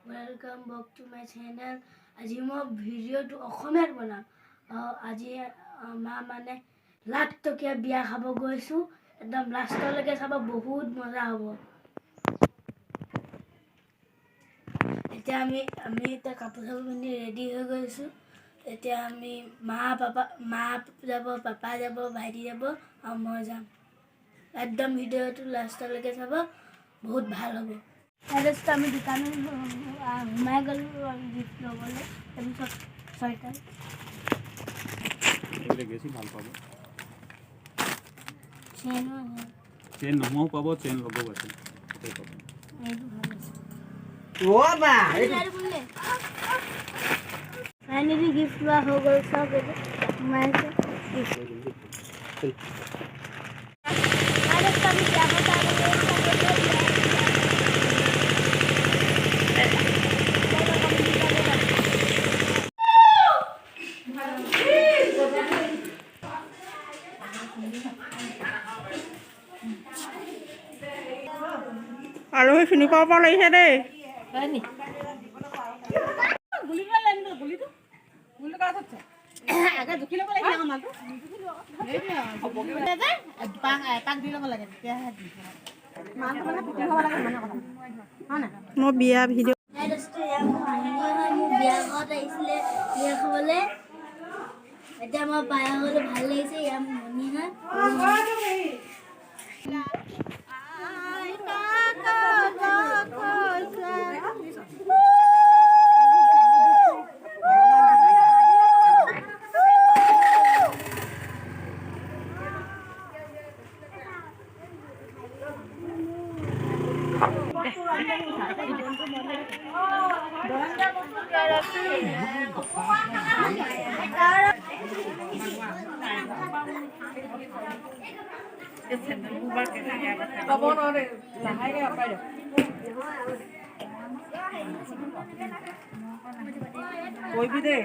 Welcome back to my channel. আজি মই ভিডিঅ'টো অসমীয়াত বনাম। আজি মা মানে লাখ টকীয়া বিয়া খাব গৈছোঁ। একদম লাষ্টলৈকে চাব, বহুত মজা হ'ব। এতিয়া আমি এতিয়া কাপোৰ চাপোৰ পিন্ধি ৰেডি হৈ গৈছোঁ। এতিয়া আমি মা যাব, পাপা যাব, ভাইটি যাব আৰু মই যাম। একদম ভিডিঅ'টো লাষ্টলৈকে চাব, বহুত ভাল হ'ব। ফাৰ্ষ্ট আমি দোকানত সোমাই গ'লোঁ গিফ্ট ল'বলৈ। তাৰপিছত ছয়টাত বেছি ভাল পাব। চেইনো আছে, চেইন নোহোৱাও পাব, চেইন ল'ব আছে। এইটো ভাল আছে। ফাইনেলি গিফ্ট লোৱা হৈ গ'ল। চব এইটো সোমাইছে আলহী চিনি পাব লাগিছে দেই। মই বিয়া ভিডিঅ' মোৰ বিয়া ঘৰত আহিছিলে বিয়া খাবলৈ। এতিয়া মই পায়া হ'লে ভাল লাগিছে। ইয়াৰ মনি হয় কৰিবি দেই।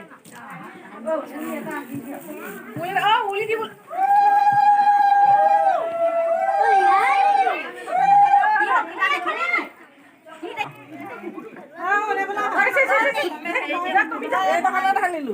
উলি দিব ঢালিলো।